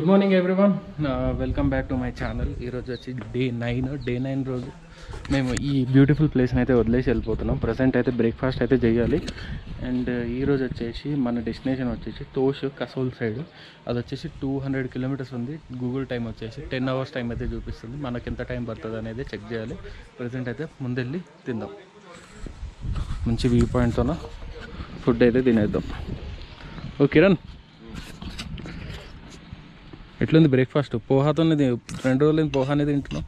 Good morning everyone, welcome back to my channel. ఈరోజు వచ్చి day 9 రోజు మేము ఈ బ్యూటిఫుల్ ప్లేస్ని అయితే వదిలేసి వెళ్ళిపోతున్నాం. ప్రజెంట్ అయితే బ్రేక్ఫాస్ట్ అయితే చేయాలి. అండ్ ఈరోజు వచ్చేసి మన డెస్టినేషన్ వచ్చేసి తోష్ కసోల్ సైడ్. అది వచ్చేసి 200 కిలోమీటర్స్ ఉంది. గూగుల్ టైం వచ్చేసి 10 అవర్స్ టైం అయితే చూపిస్తుంది. మనకి ఎంత టైం పడుతుంది అనేది చెక్ చేయాలి. ప్రజెంట్ అయితే ముందెళ్ళి తిందాం. మంచి వ్యూ పాయింట్తో ఫుడ్ అయితే తినేద్దాం. ఓ కిరణ్, ఎట్లుంది బ్రేక్ఫాస్ట్? పోహాతో 2 రోజులు పోహా అనేది తింటున్నాం.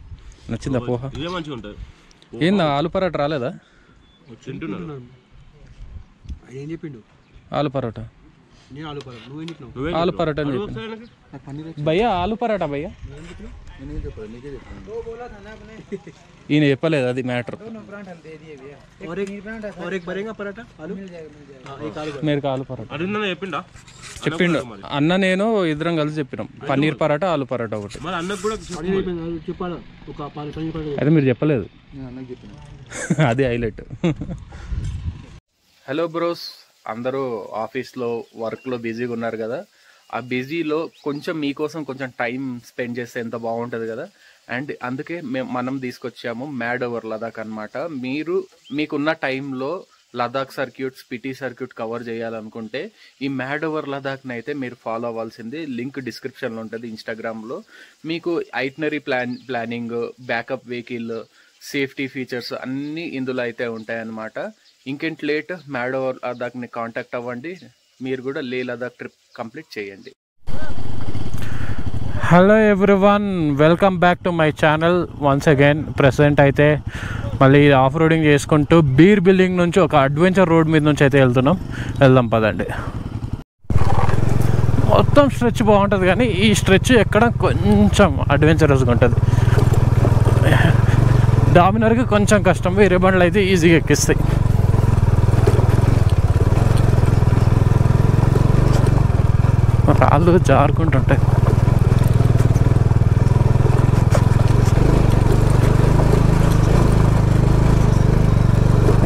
నచ్చిందా పోహా? ఏందా ఆలు పరాట రాలేదా? ఆలు పరాటా ఆలు పరాటా అని చెప్పి భయ్యా, ఆలు పరాటా భయ్యా. ఈయన చెప్పలేదు, అది మ్యాటర్. మీరు ఆలు పరాటా చెప్పిండు అన్న, నేను ఇద్దరం కలిసి చెప్పినాం. పన్నీర్ పరాటా ఆలు పరాటా ఒకటి. అయితే మీరు చెప్పలేదు, అది హైలైట్. హలో బ్రోస్, అందరూ ఆఫీస్లో వర్క్లో బిజీగా ఉన్నారు కదా. ఆ బిజీలో కొంచెం మీకోసం కొంచెం టైం స్పెండ్ చేస్తే ఎంత బాగుంటుంది కదా. అండ్ అందుకే మనం తీసుకొచ్చాము మ్యాడ్ ఓవర్ లదాఖ్ అనమాట. మీకున్న టైంలో Ladakh circuit, Spiti circuit cover చేయాలనుకుంటే ఈ మ్యాడ్ ఓవర్ లదాఖ్ని అయితే మీరు ఫాలో అవ్వాల్సింది. లింక్ డిస్క్రిప్షన్లో ఉంటుంది. ఇన్స్టాగ్రామ్లో మీకు itinerary planning, backup vehicle, safety features అన్నీ ఇందులో అయితే ఉంటాయన్నమాట. ఇంకేంటి లేట్, మ్యాడ్ ఓవర్ లదాఖ్ని కాంటాక్ట్ అవ్వండి. మీరు కూడా లే లదాఖ్ ట్రిప్ కంప్లీట్ చేయండి. Hello everyone, welcome back to my channel once again. Present అయితే మళ్ళీ ఆఫ్ రోడింగ్ చేసుకుంటూ బీర్ బిల్డింగ్ నుంచి ఒక అడ్వెంచర్ రోడ్ మీద నుంచి అయితే వెళ్దాం పదండి. మొత్తం స్ట్రెచ్ బాగుంటుంది కానీ ఈ స్ట్రెచ్ ఎక్కడ కొంచెం అడ్వెంచరస్గా ఉంటుంది. డామినర్కి కొంచెం కష్టం, వేరే బండ్లు అయితే ఈజీగా ఎక్కిస్తాయి. రాళ్ళు జారుకుంటుంటాయి.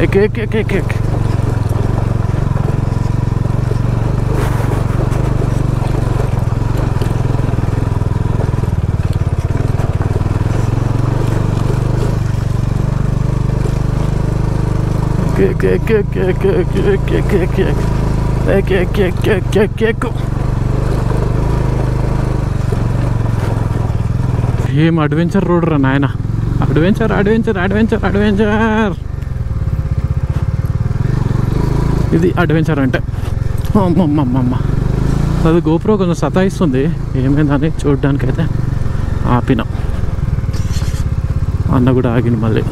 ఎక్ ఏం అడ్వెంచర్ రోడ్ రా నాయన. అడ్వెంచర్ అడ్వెంచర్ అడ్వెంచర్ అడ్వెంచర్, ఇది అడ్వెంచర్ అంటే. అమ్మమ్మమ్మమ్మ, అది గోప్రో కొంచెం సతాయిస్తుంది. ఏమైందని చూడడానికైతే ఆపిన. అన్న కూడా ఆగింది మళ్ళీ.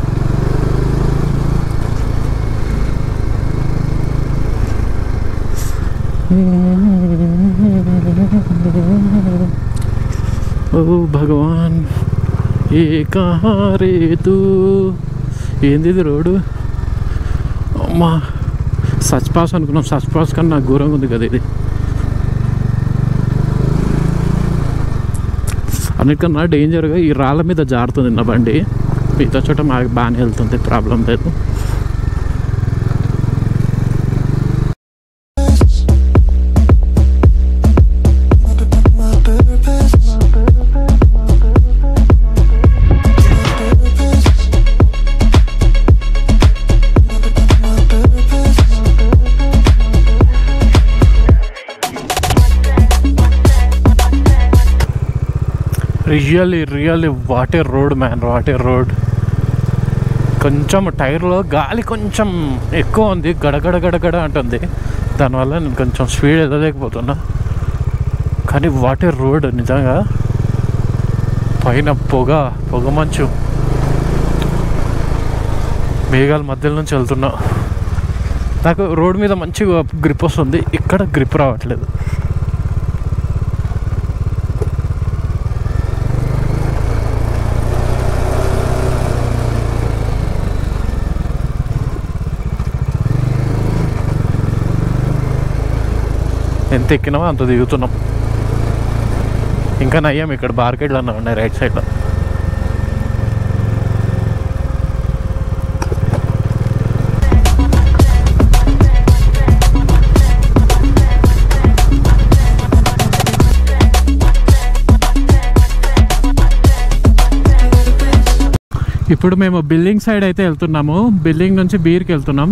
ఓ భగవాన్, ఏ కహా రే తూ. ఏంది ఇది రోడ్డు? అమ్మా, సచ్ పాస్ అనుకున్నాం. సచ్ పాస్ కన్నా నాకు ఘోరంగా ఉంది కదా ఇది. అన్నిటికన్నా డేంజర్గా ఈ రాళ్ళ మీద జారుతుంది నా బండి. మిగతా చోట మాకు బాగానే వెళ్తుంది, ప్రాబ్లం లేదు. Really what a road man, what a road. కొంచెం టైర్లో గాలి కొంచెం ఎక్కువ ఉంది, గడగడ అంటుంది. దానివల్ల నేను కొంచెం స్పీడ్ ఎదలేకపోతున్నా. కానీ వాట్ ఏ రోడ్ నిజంగా. పైన పొగ మంచు, మేఘాల మధ్యలో నుంచి వెళ్తున్నా. నాకు రోడ్ మీద మంచిగా గ్రిప్ వస్తుంది, ఇక్కడ గ్రిప్ రావట్లేదు. ఎంత ఎక్కినామో అంత దిగుతున్నాం. ఇంకా నయ్యాం, ఇక్కడ బార్కెట్లు అన్నా ఉన్నాయి రైట్ సైడ్లో. ఇప్పుడు మేము బిల్డింగ్ సైడ్ అయితే వెళ్తున్నాము. బిల్డింగ్ నుంచి బీర్కి వెళ్తున్నాం.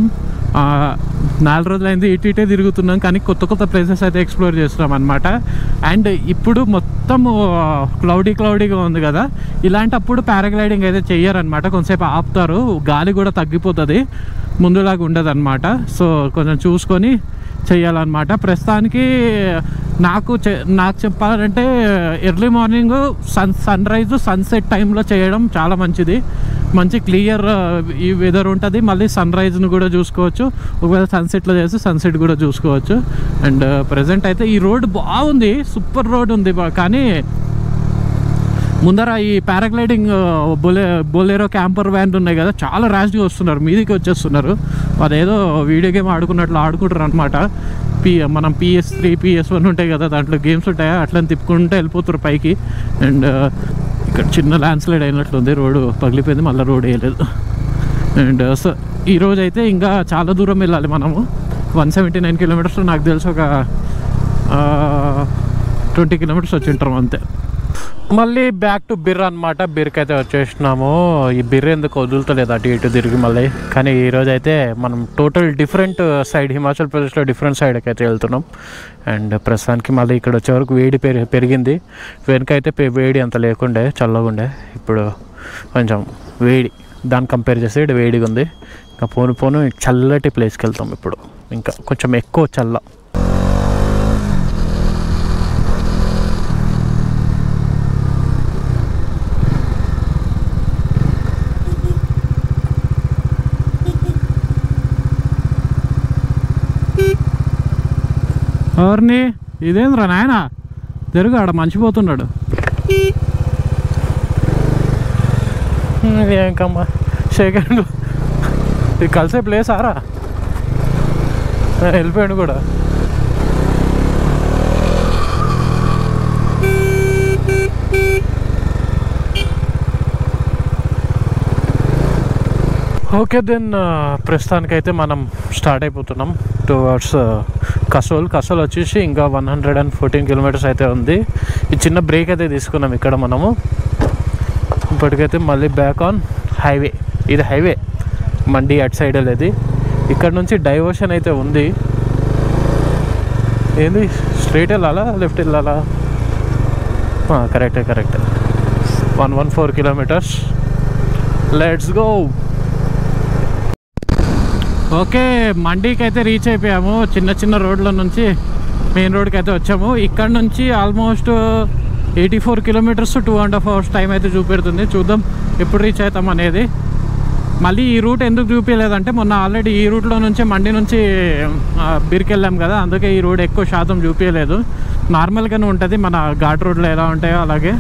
4 రోజులైంది ఇటే తిరుగుతున్నాం, కానీ కొత్త కొత్త ప్లేసెస్ అయితే ఎక్స్ప్లోర్ చేస్తున్నాం అనమాట. అండ్ ఇప్పుడు మొత్తం క్లౌడీగా ఉంది కదా, ఇలాంటప్పుడు పారాగ్లైడింగ్ అయితే చెయ్యరనమాట. కొంతసేపు ఆపుతారు, గాలి కూడా తగ్గిపోతుంది, ముందులాగా ఉండదు అనమాట. సో కొంచెం చూసుకొని చెయ్యాలన్నమాట. ప్రస్తుతానికి నాకు చెప్పాలంటే early morning sun rise sunset టైంలో చేయడం చాలా మంచిది. మంచి క్లియర్ ఈ వెదర్ ఉంటుంది, మళ్ళీ సన్ రైజ్ను కూడా చూసుకోవచ్చు. ఒకవేళ సన్సెట్లో చేస్తే సన్సెట్ కూడా చూసుకోవచ్చు. అండ్ ప్రజెంట్ అయితే ఈ రోడ్ బాగుంది, సూపర్ రోడ్ ఉంది. కానీ ముందర ఈ పారాగ్లైడింగ్ బొలెరో క్యాంపర్ వ్యాన్ ఉన్నాయి కదా, చాలా ర్యాష్గా వస్తున్నారు, మీదికి వచ్చేస్తున్నారు. అదేదో వీడియో గేమ్ ఆడుకున్నట్లు ఆడుకుంటారు అనమాట. మనం PS3 PS1 ఉంటాయి కదా, దాంట్లో గేమ్స్ ఉంటాయా, అట్లా తిప్పుకుంటే వెళ్ళిపోతారు పైకి. అండ్ ఇక్కడ చిన్న ల్యాండ్ స్లైడ్ అయినట్లుంది, రోడ్డు పగిలిపోయింది, మళ్ళీ రోడ్ వేయలేదు. అండ్ సో ఈరోజు అయితే ఇంకా చాలా దూరం వెళ్ళాలి మనము. 179 కిలోమీటర్స్, నాకు తెలిసి ఒక 20 కిలోమీటర్స్ వచ్చి ఉంటాం అంతే. మళ్ళీ బ్యాక్ టు బిర్ అనమాట. బిర్కి అయితే వచ్చేసినాము. ఈ బిర్ ఎందుకు వదులుతలేదు అటు ఇటు తిరిగి మళ్ళీ. కానీ ఈరోజు అయితే మనం టోటల్ డిఫరెంట్ సైడ్, హిమాచల్ ప్రదేశ్లో డిఫరెంట్ సైడ్కి అయితే వెళ్తున్నాం. అండ్ ప్రస్తుతానికి మళ్ళీ ఇక్కడ వచ్చే వరకు వేడి పెరిగింది. వెనకైతే వేడి అంత లేకుండే, చల్లగా ఉండే. ఇప్పుడు కొంచెం వేడి, దాన్ని కంపేర్ చేస్తే ఇక్కడ వేడిగా ఉంది. ఇంకా పోను చల్లటి ప్లేస్కి వెళ్తాం ఇప్పుడు, ఇంకా కొంచెం ఎక్కువ చల్ల. ఎవరిని ఇదేంద్రా నాయన తిరుగు, ఆడ మంచిపోతున్నాడు. ఇంకమ్మా సెకండ్ ఇది కలిసే ప్లేస్ ఆరా, వెళ్ళిపోయాడు కూడా. ఓకే దెన్ ప్రస్తుతానికైతే మనం స్టార్ట్ అయిపోతున్నాం టువర్డ్స్ కసోల్ వచ్చేసి ఇంకా 114 కిలోమీటర్స్ అయితే ఉంది. ఈ చిన్న బ్రేక్ అయితే తీసుకున్నాం ఇక్కడ మనము. ఇప్పటికైతే మళ్ళీ బ్యాక్ ఆన్ హైవే. ఇది హైవే, మండి అటు సైడ్ వెళ్ళేది. ఇక్కడ నుంచి డైవర్షన్ అయితే ఉంది. ఏంది స్ట్రైట్ వెళ్ళాలా లెఫ్ట్ వెళ్ళాలా? కరెక్టే 114 కిలోమీటర్స్. Let's go. ఓకే, మండీకి అయితే రీచ్ అయిపోయాము. చిన్న రోడ్ల నుంచి మెయిన్ రోడ్కి అయితే వచ్చాము. ఇక్కడ నుంచి ఆల్మోస్ట్ 84 కిలోమీటర్స్, 2.5 hours టైం అయితే చూపెడుతుంది. చూద్దాం ఎప్పుడు రీచ్ అవుతాం అనేది. మళ్ళీ ఈ రూట్ ఎందుకు చూపించలేదంటే, మొన్న ఆల్రెడీ ఈ రూట్లో నుంచి మండి నుంచి బిర్కి వెళ్ళాం కదా, అందుకే ఈ రోడ్ ఎక్కువ శాతం చూపించలేదు. నార్మల్గానే ఉంటుంది, మన ఘాట్ రోడ్లో ఎలా ఉంటాయో అలాగే.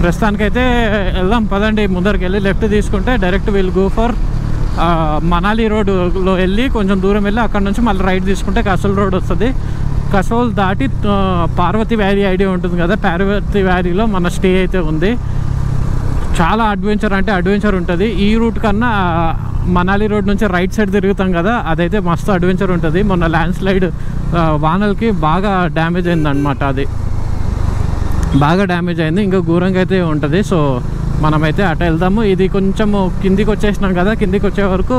ప్రస్తుతానికైతే వెళ్దాం పదండి. ముందరికి వెళ్ళి లెఫ్ట్ తీసుకుంటే direct will go for Manali రోడ్లో వెళ్ళి కొంచెం దూరం వెళ్ళి అక్కడ నుంచి మళ్ళీ రైట్ తీసుకుంటే కసోల్ రోడ్ వస్తుంది. కసోల్ దాటి పార్వతి వ్యాలీ ఐడియా ఉంటుంది కదా, పార్వతి వ్యాలీలో మన స్టే అయితే ఉంది. చాలా అడ్వెంచర్ ఉంటుంది. ఈ రూట్ కన్నా మనాలి రోడ్ నుంచి రైట్ సైడ్ తిరుగుతాం కదా, అదైతే మస్తు అడ్వెంచర్ ఉంటుంది. మొన్న ల్యాండ్ స్లైడ్ వానలకి బాగా డ్యామేజ్ అయిందనమాట, అది బాగా డ్యామేజ్ అయింది. ఇంకా ఘోరంగా అయితే ఉంటుంది. సో మనమైతే అటు వెళ్దాము. ఇది కొంచెము కిందికి వచ్చేసినాం కదా, కిందికి వచ్చే వరకు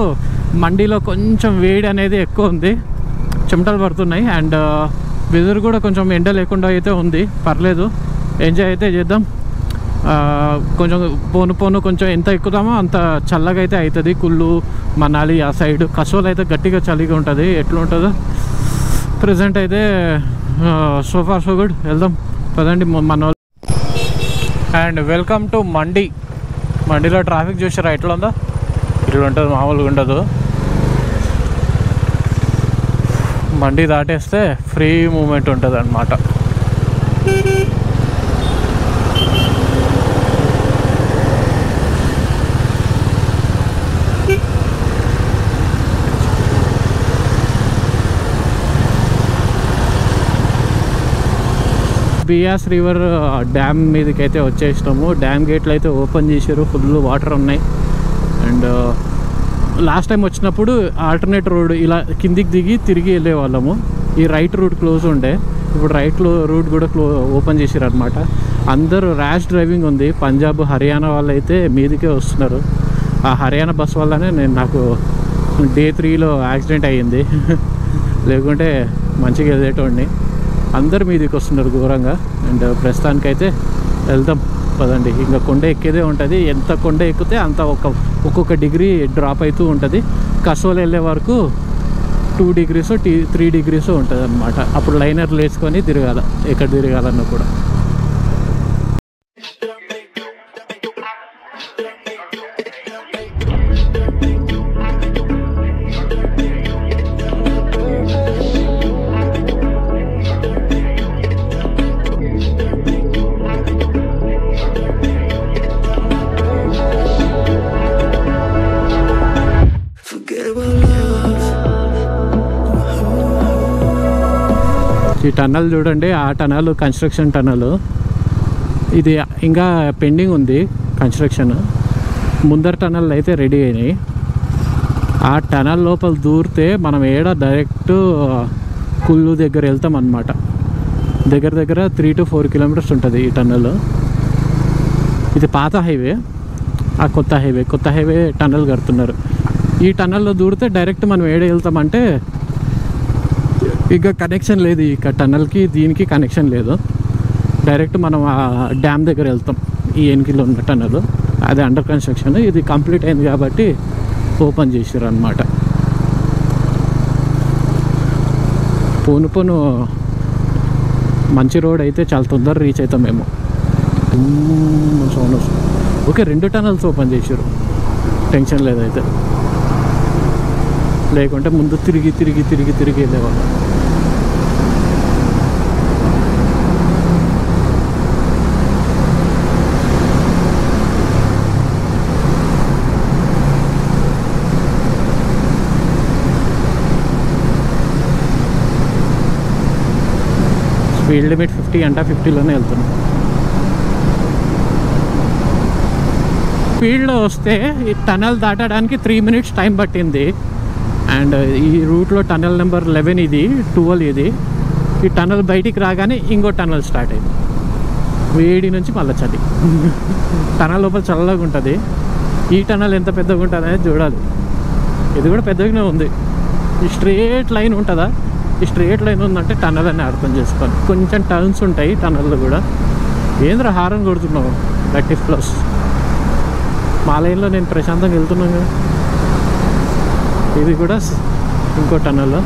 మండీలో కొంచెం వేడి అనేది ఎక్కువ ఉంది, చెమటలు పడుతున్నాయి. అండ్ వెదర్ కూడా కొంచెం ఎండ లేకుండా అయితే ఉంది, పర్లేదు, ఎంజాయ్ అయితే చేద్దాం. కొంచెం పోను కొంచెం ఎంత ఎక్కుతామో అంత చల్లగా అయితే అవుతుంది. కుల్లు మనాలి ఆ సైడ్. కసోల్ అయితే గట్టిగా చలిగా ఉంటుంది. ఎట్లా ఉంటుందో ప్రజెంట్ అయితే సో ఫార్ సో గుడ్. వెళ్దాం పదండి మన. అండ్ వెల్కమ్ టు మండీలో ట్రాఫిక్ చూసారా ఎట్లా ఉందో? ఇట్లా ఉంటుంది, మామూలుగా ఉండదు. మండీ దాటేస్తే ఫ్రీ మూమెంట్ ఉంటుంది అన్నమాట. బియాస్ రివర్ డ్యామ్ మీదకి అయితే వచ్చేసినాము. డ్యామ్ గేట్లు అయితే ఓపెన్ చేశారు, ఫుల్ వాటర్ ఉన్నాయి. అండ్ లాస్ట్ టైం వచ్చినప్పుడు ఆల్టర్నేట్ రోడ్ ఇలా కిందికి దిగి తిరిగి వెళ్ళే వాళ్ళము. ఈ రైట్ రూట్ క్లోజ్ ఉండే, ఇప్పుడు రైట్ రూట్ కూడా ఓపెన్ చేశారు అనమాట. అందరూ ర్యాష్ డ్రైవింగ్ ఉంది. పంజాబ్ హర్యానా వాళ్ళు అయితే మీదికే వస్తున్నారు. ఆ హర్యానా బస్ వల్లనే నాకు డే 3లో యాక్సిడెంట్ అయ్యింది. లేకుంటే మంచిగా వెళ్ళేటోడిని. అందరు మీదకి వస్తున్నారు ఘోరంగా. అండ్ ప్రస్తుతానికైతే వెళ్తాం పదండి. ఇంకా కొండ ఎక్కేదే ఉంటుంది. ఎంత కొండ ఎక్కితే అంత ఒక్కొక్క డిగ్రీ డ్రాప్ అవుతూ ఉంటుంది. కసోల్ వెళ్ళే వరకు 2 degrees 3 degrees ఉంటుంది అనమాట. అప్పుడు లైనర్లు వేసుకొని తిరగాల, ఎక్కడ తిరగాలన్నా కూడా. ఈ టనల్ చూడండి, ఆ టనల్ కన్స్ట్రక్షన్ టనల్. ఇది ఇంకా పెండింగ్ ఉంది కన్స్ట్రక్షన్. ముందర టనల్ అయితే రెడీ అయినాయి. ఆ టనల్ లోపల దూరితే మనం డైరెక్ట్ కుల్లు దగ్గర వెళ్తాం అన్నమాట. దగ్గర 3 to 4 kilometers ఉంటుంది ఈ టనల్. ఇది పాత హైవే, ఆ కొత్త హైవే టనల్ కడుతున్నారు. ఈ టనల్లో దూరితే డైరెక్ట్ మనం వెళ్తామంటే ఇక కనెక్షన్ లేదు. ఇక టనల్కి దీనికి కనెక్షన్ లేదు. డైరెక్ట్ మనం ఆ డ్యామ్ దగ్గర వెళ్తాం. ఈ ఎన్కిలో ఉన్న టనల్ అది అండర్ కన్స్ట్రక్షన్. ఇది కంప్లీట్ అయింది కాబట్టి ఓపెన్ చేసారు అన్నమాట. పోను మంచి రోడ్ అయితే చాలా తొందరగా రీచ్ అవుతాం మేము. సౌండ్ వస్తుంది. ఓకే, 2 టనల్స్ ఓపెన్ చేసారు, టెన్షన్ లేదైతే. లేకుంటే ముందు తిరిగి వెళ్ళేవాళ్ళం. స్పీడ్ లిమిట్ 50 అంట, 50లోనే వెళ్తున్నాం. స్పీడ్లో వస్తే ఈ టనల్ దాటడానికి 3 minutes టైం పట్టింది. అండ్ ఈ రూట్లో టనల్ నెంబర్ 11 ఇది, 12 ఇది. ఈ టనల్ బయటికి రాగానే ఇంకో టనల్ స్టార్ట్ అయింది. వేడి నుంచి మళ్ళీ చలి. టనల్ లోపల చల్లగా ఉంటుంది. ఈ టనల్ ఎంత పెద్దగా ఉంటుంది అనేది చూడాలి. ఇది కూడా పెద్దగానే ఉంది. ఈ స్ట్రేట్ లైన్ ఉంటుందా? ఈ స్ట్రేట్ లైన్ ఉందంటే టనల్ అని అర్థం చేసుకోవాలి. కొంచెం టర్న్స్ ఉంటాయి టనల్లో కూడా. ఏంద్ర హారన్ కొడుతున్నావు 30+. మా లైన్లో నేను ప్రశాంతంగా వెళ్తున్నాను కదా. ఇది కూడా ఇంకో టనల్.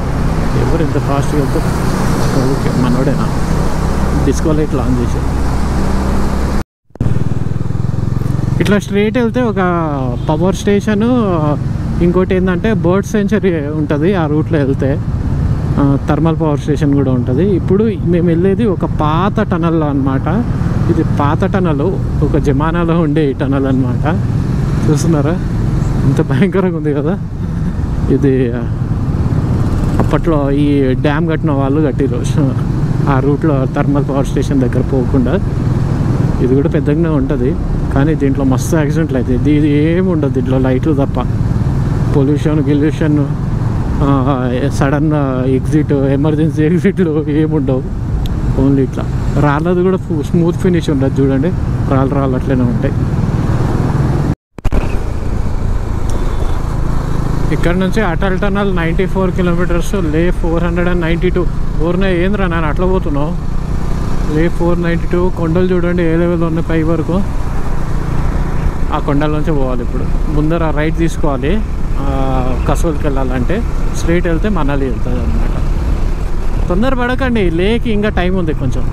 ఎవరు ఇంత ఫాస్ట్గా వెళ్తారు? ఓకే, మనోడేనా? డిస్కో లైట్ ఆన్ చేశారు. ఇట్లా స్ట్రేట్ వెళ్తే ఒక పవర్ స్టేషను, ఇంకోటి ఏంటంటే బర్డ్ సెంచరీ ఉంటుంది. ఆ రూట్లో వెళ్తే థర్మల్ పవర్ స్టేషన్ కూడా ఉంటుంది. ఇప్పుడు మేము వెళ్ళేది ఒక పాత టనల్లో అనమాట. ఇది పాత టనల్, ఒక జమానాలో ఉండే ఈ టనల్ అనమాట. చూస్తున్నారా ఇంత భయంకరంగా ఉంది కదా. ఇది అప్పట్లో ఈ డ్యామ్ కట్టిన వాళ్ళు కట్టిరు ఆ రూట్లో, థర్మల్ పవర్ స్టేషన్ దగ్గర పోకుండా. ఇది కూడా పెద్దగానే ఉంటుంది, కానీ దీంట్లో మస్తు యాక్సిడెంట్లు అవుతాయి. ఇది ఏమి ఉండదు దీంట్లో, లైట్లు తప్ప. పొల్యూషన్, సడన్ ఎగ్జిట్, ఎమర్జెన్సీ ఎగ్జిట్లు ఏముండవు. ఓన్లీ ఇట్లా రాళ్ళది కూడా స్మూత్ ఫినిష్ ఉండదు. చూడండి, రాళ్ళు అట్లనే ఉంటాయి. ఇక్కడ నుంచి అటల్ టనల్ 94 kilometers, లే 492. ఊరినే ఏంద్రా నేను అట్లా పోతున్నావు? లే 492. కొండలు చూడండి ఏ లెవెల్లో ఉన్నాయి పై వరకు. ఆ కొండల నుంచి పోవాలి. ఇప్పుడు ముందర రైట్ తీసుకోవాలి. కసోల్కి వెళ్ళాలంటే స్ట్రైట్ వెళ్తే మనాలి వెళ్తుంది అనమాట. తొందర పడకండి, లేకి ఇంకా టైం ఉంది కొంచెం.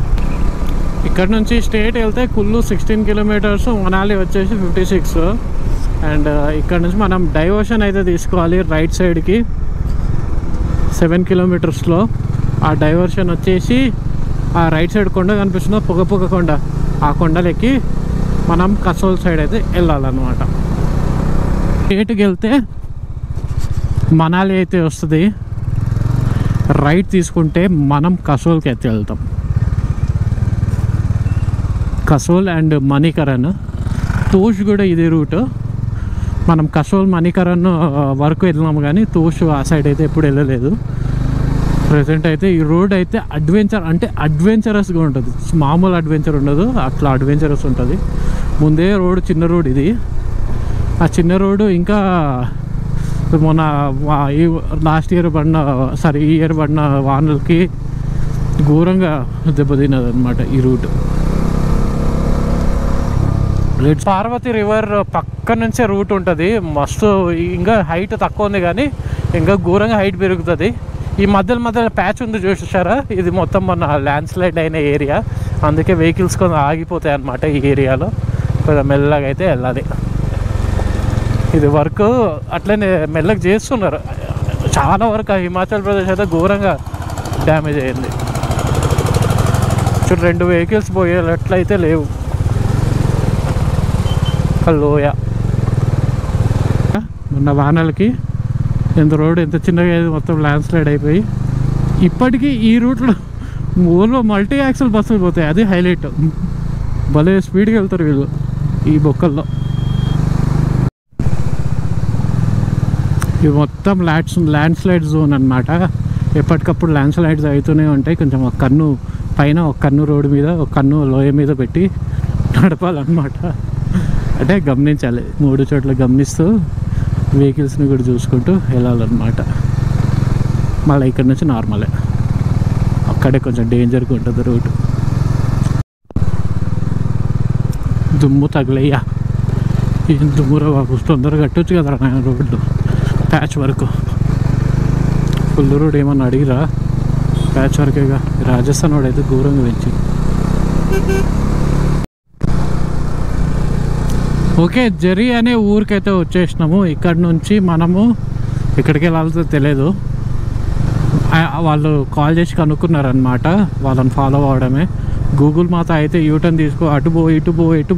ఇక్కడ నుంచి స్ట్రైట్ వెళ్తే కుల్లు 16 kilometers, మనాలి వచ్చేసి 56. అండ్ ఇక్కడ నుంచి మనం డైవర్షన్ అయితే తీసుకోవాలి రైట్ సైడ్కి 7 kilometers. ఆ డైవర్షన్ వచ్చేసి ఆ రైట్ సైడ్ కొండ కనిపిస్తుందో పొగ కొండ, ఆ కొండలెక్కి మనం కసోల్ సైడ్ అయితే వెళ్ళాలన్నమాట. స్ట్రైట్కి వెళ్తే మనాలి అయితే వస్తుంది. రైట్ తీసుకుంటే మనం కసోల్కి అయితే వెళ్తాం. కసోల్ అండ్ మణికరణ్, తోష్ కూడా ఇదే రూట్. మనం కసోల్ మణికరణ్ వరకు వెళ్ళినాము, కానీ తోష్ ఆ సైడ్ అయితే ఎప్పుడు వెళ్ళలేదు. ప్రజెంట్ అయితే ఈ రోడ్ అయితే అడ్వెంచరస్గా ఉంటుంది. మామూలు అడ్వెంచర్ ఉండదు, అట్లా అడ్వెంచరస్ ఉంటుంది. ముందే రోడ్ చిన్న రోడ్ ఇది. ఆ చిన్న రోడ్డు ఇంకా మొన్న ఈ లాస్ట్ ఇయర్ పడిన ఈ ఇయర్ పడిన వానలకి ఘోరంగా దెబ్బతిన్నది అనమాట ఈ రూట్. పార్వతి రివర్ పక్క నుంచే రూట్ ఉంటుంది. మస్తు ఇంకా హైట్ తక్కువ ఉంది కానీ ఇంకా ఘోరంగా హైట్ పెరుగుతుంది. ఈ మధ్యలో ప్యాచ్ ఉంది చూసారా, ఇది మొత్తం మన ల్యాండ్ స్లైడ్ అయిన ఏరియా. అందుకే వెహికల్స్ కొంచెం ఆగిపోతాయి అన్నమాట ఈ ఏరియాలో. కొంచెం మెల్లగా అయితే వెళ్ళాలి. ఇది వర్క్ అట్లనే మెల్లగా చేస్తున్నారు. చాలా వరకు హిమాచల్ ప్రదేశ్ అయితే ఘోరంగా డ్యామేజ్ అయింది. చూడు 2 వెహికల్స్ పోయేటట్లయితే లేవు. లోయ మొన్న వానలకి రోడ్ ఎంత చిన్నగా మొత్తం ల్యాండ్ స్లైడ్ అయిపోయి ఇప్పటికీ ఈ రూట్లో ఓన్లో మల్టీ యాక్సెల్ బస్సులు పోతాయి. అది హైలైట్. భలే స్పీడ్గా వెళ్తారు వీళ్ళు ఈ బొక్కల్లో. ఇవి మొత్తం ల్యాండ్ స్లైడ్ జోన్ అనమాట. ఎప్పటికప్పుడు ల్యాండ్ స్లైడ్స్ అవుతూనే ఉంటాయి. కొంచెం ఒక కన్ను పైన, ఒక కన్ను రోడ్డు మీద, ఒక కన్ను లోయ మీద పెట్టి నడపాలన్నమాట. అంటే గమనించాలి, 3 చోట్ల గమనిస్తూ వెహికల్స్ని కూడా చూసుకుంటూ వెళ్ళాలన్నమాట. మళ్ళీ ఇక్కడ నుంచి నార్మలే, అక్కడే కొంచెం డేంజర్గా ఉంటుంది రూట్. దుమ్ము తగిలయ్యా, ఏం దుమ్మురా బాబు, తొందరగా కట్టొచ్చు కదా నా road. Patch work full road ఏమన్నా అడిగిరా, ప్యాచ్ వర్కేగా. రాజస్థాన్ వాడు అయితే ఘోరంగా పెంచి. ఓకే, జరీ అనే ఊరికైతే వచ్చేసినాము. ఇక్కడ నుంచి మనము ఎక్కడికి వెళ్ళాలో తెలియదు. వాళ్ళు కాల్ చేసి కనుక్కున్నారనమాట. వాళ్ళని ఫాలో అవడమే. గూగుల్ మాత అయితే యూటర్న్ తీసుకో, అటు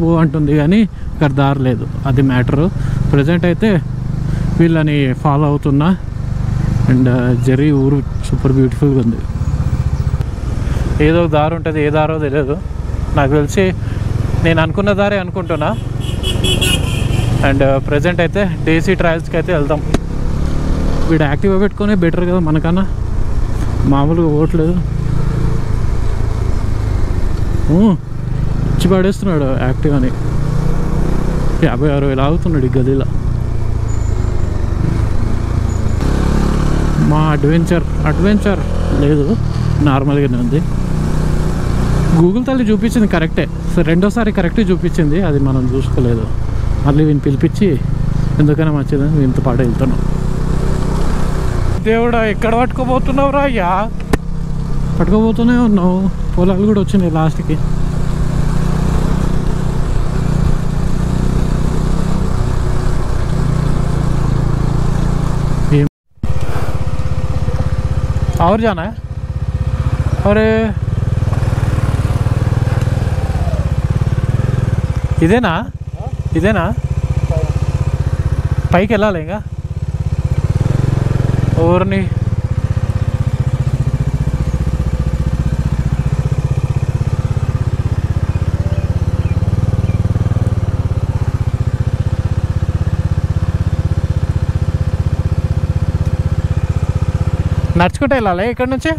పో అంటుంది, కానీ ఇక్కడ దారి లేదు. అది మ్యాటరు. ప్రజెంట్ అయితే వీళ్ళని ఫాలో అవుతున్నా. అండ్ జరీ ఊరు సూపర్ బ్యూటిఫుల్గా ఉంది. ఏదో దారి ఉంటుంది, ఏ దారో తెలియదు. నాకు తెలిసి నేను అనుకున్న దారే అనుకుంటున్నా. అండ్ ప్రజెంట్ అయితే డేసీ ట్రయల్స్కి అయితే వెళ్తాం. వీడు యాక్టివ్గా పెట్టుకొని బెటర్ కదా మనకన్నా, మామూలుగా ఓట్లేదు. ఇచ్చి పడేస్తున్నాడు యాక్టివ్ అని. 50-60 ఆగుతున్నాడు ఈ గదిలో. మా అడ్వెంచర్ లేదు, నార్మల్గానే ఉంది. గూగుల్ తల్లి చూపించింది కరెక్టే, సో రెండోసారి కరెక్టే చూపించింది. అది మనం చూసుకోలేదు. మళ్ళీ వీని పిలిపించి ఎందుకైనా మంచిదని వీనితో పాటు వెళ్తున్నాం. దేవుడా, ఎక్కడ పట్టుకోబోతున్నావు రా అయ్యా? పట్టుకోబోతూనే ఉన్నావు. పొలాలు కూడా వచ్చినాయి లాస్ట్కి. और जाना है? अरे ఇదేనా పైకి వెళ్ళాలి ఇంకా ఊరిని. నడుచుకుంటే వెళ్ళాలి ఇక్కడ నుంచి.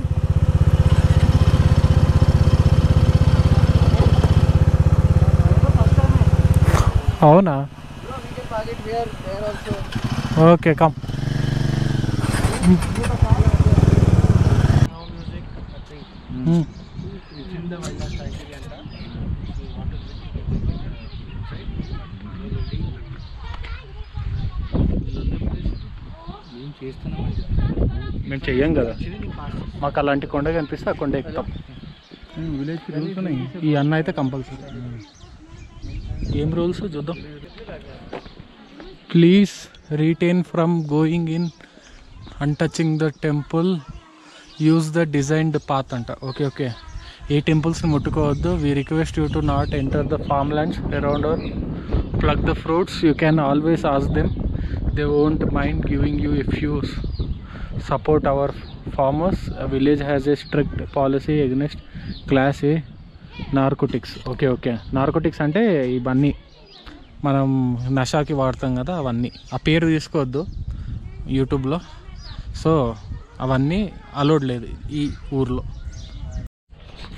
అవునా? Okay, come. మేము చెయ్యం కదా, మాకు అలాంటి కొండ కనిపిస్తే ఆ కొండ ఎక్కుతాం. ఈ అన్న అయితే కంపల్సరీ. ఏం రూల్స్ చూద్దాం. Please retain from going in and touching the temple, use the designed path అంట. ఓకే, ఏ టెంపుల్స్ని ముట్టుకోవద్దు. We request you to not enter the farm lands around our, pluck the fruits, you can always ask them, they won't mind giving you if you support our farmers. Village has a strict policy against class A narcotics. Okay, narcotics అంటే ఇవన్నీ మనం నషాకి వాడతాం కదా, అవన్నీ. ఆ పేరు తీసుకోవద్దు యూట్యూబ్లో. సో అవన్నీ అలౌడ్ లేదు ఈ ఊర్లో.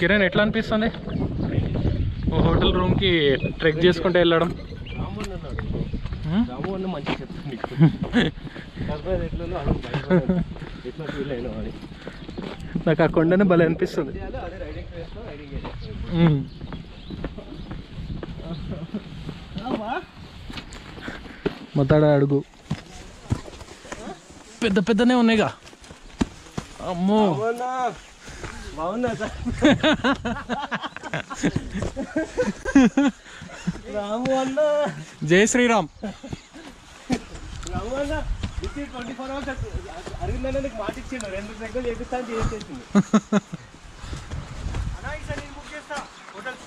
కిరణ్, ఎట్లా అనిపిస్తుంది ఓ హోటల్ రూమ్కి ట్రెక్ చేసుకుంటూ వెళ్ళడం? రాము అన్న మంచిగా చెప్తాను నీకు సర్ప్రైజ్ ఎట్లా ఎట్లా ఫీల్ అయినా అని నాకు ఆ కొండనే భలే అనిపిస్తుంది. అదే రైడింగ్ ప్లేస్లో రైడింగ్ చేసేస్తాను. మొత్తాడ అడుగు పెద్ద పెద్దనే ఉన్నాయిగా. అమ్మో బాగుందా సార్ రాము అన్న జై శ్రీరామ్. రాము అన్న 24 hours అరవిందన్న నీకు మాట ఇచ్చిండు 2 సెకండ్లు చేపిస్తాను చేసేసింది. అన్నా ఈసారి నేను బుక్ చేస్తా హోటల్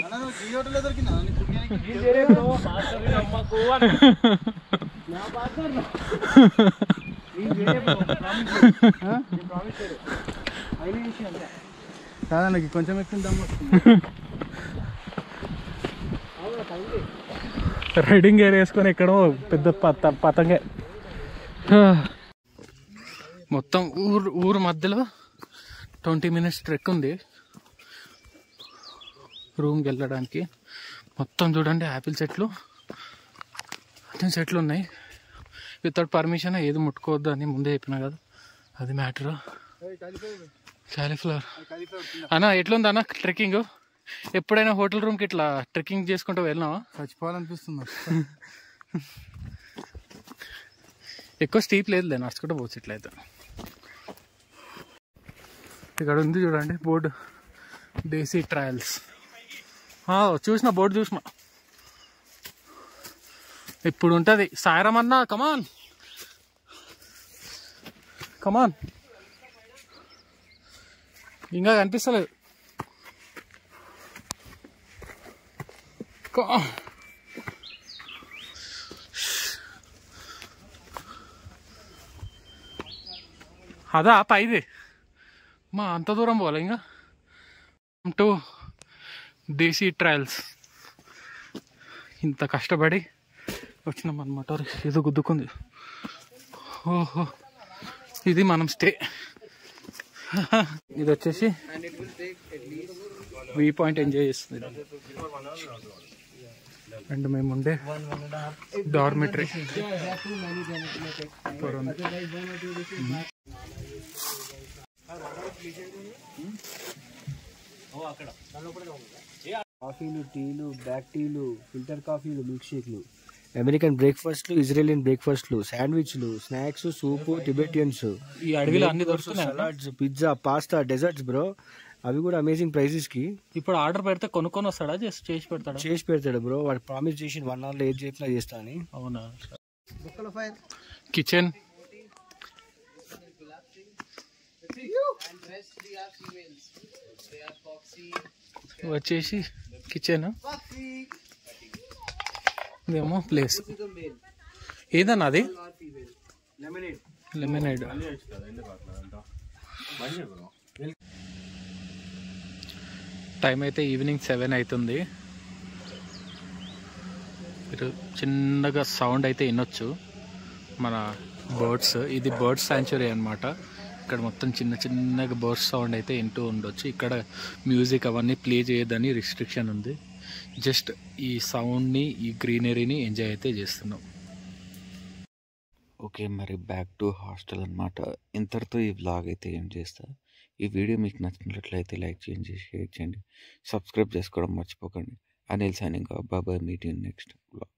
అన్నా నువ్వు ఈ హోటల్లో దొరికినా నా పార్ట్నర్ కాదన్నకి కొంచెం ఎక్కువ దమ్ము వస్తుంది. రైడింగ్ గేర్ వేసుకొని ఎక్కడో పెద్ద పతంగే. మొత్తం ఊరు మధ్యలో 20 minutes ట్రెక్ ఉంది రూమ్కి వెళ్ళడానికి. మొత్తం చూడండి యాపిల్ చెట్లు, అన్ని చెట్లు ఉన్నాయి. వితౌట్ పర్మిషన్ ఏది ముట్టుకోవద్దు అని ముందే చెప్పినా కదా, అది మ్యాటర్. కాలీఫ్లవర్ అన్న ఎట్లుంది అన్న ట్రెక్కింగ్? ఎప్పుడైనా హోటల్ రూమ్కి ఇట్లా ట్రెక్కింగ్ చేసుకుంటూ వెళ్ళినావా? చచ్చిపోవాలనిపిస్తుంది. ఎక్కువ స్టీప్ లేదులే, నడుచుకుంటూ పోవచ్చు. ఇట్లయితే ఇక్కడ ఉంది చూడండి బోర్డు, దేశీ ట్రయల్స్. చూసిన బోర్డు చూసిన. ఇప్పుడు ఉంటుంది సాయిరామ్ అన్న. కమాన్ కమాన్, ఇంకా కనిపిస్తలేదు. అదా పైది మా అంత దూరం పోలే ఇంకా. టు దేశీ ట్రయల్స్ ఇంత కష్టపడి వచ్చినాం అన్నమాట. ఏదో గుద్దుకుంది. ఓహో ఇది మనం స్టే. ఇది వచ్చేసి వ్యూ పాయింట్ ఎంజాయ్ చేస్తుంది. అండ్ మేము ఉండే డార్మిటరీ. కాఫీలు, టీలు, బ్లాక్ టీలు, ఫిల్టర్ కాఫీలు, మిల్క్ షేక్లు, అమెరికన్ బ్రేక్ఫాస్ట్లు, ఇజ్రాయలియన్ బ్రేక్ఫాస్ట్లు, శాండ్విచ్లు, స్నాక్స్, సూప్, టిబెటియన్స్, ఈ అడవిలో అన్ని దొరుకుతున్నాయి. Salads, pizza, pasta, desserts bro. అవి కూడా అమేజింగ్ ప్రైజెస్ కి. ఇప్పుడు ఆర్డర్ పెడితే కొనుక్కొని వస్తాడా, జస్ట్ చేసి పెడతాడా? చేసి పెడతాడు బ్రో. వాడు ప్రామిస్ చేసి 1 hour లో ఏది చేసినా చేస్తా అని. అవునా? కిచెన్ వచ్చేసి కిచెన్ ఇదేమో ప్లేస్. ఏదన్నా అది లెమనేడ్. టైం అయితే ఈవినింగ్ 7 అవుతుంది. మీరు చిన్నగా సౌండ్ అయితే వినొచ్చు మన బర్డ్స్. ఇది బర్డ్స్ శాంచురీ అనమాట. ఇక్కడ మొత్తం చిన్న చిన్నగా బర్డ్స్ సౌండ్ అయితే వింటూ ఉండొచ్చు. ఇక్కడ మ్యూజిక్ అవన్నీ ప్లే చేయొద్దని రిస్ట్రిక్షన్ ఉంది. జస్ట్ ఈ సౌండ్ని, ఈ గ్రీనరీని ఎంజాయ్ అయితే చేస్తున్నాం. ఓకే, మరి బ్యాక్ టు హాస్టల్ అనమాట. ఇంతటితో ఈ వ్లాగ్ అయితే ఏం చేస్తా. ఈ వీడియో మీకు నచ్చినట్లయితే లైక్ చేయండి, షేర్ చేయండి, సబ్స్క్రైబ్ చేసుకోవడం మర్చిపోకండి. Anil signing off. Bye. Meet you next vlog.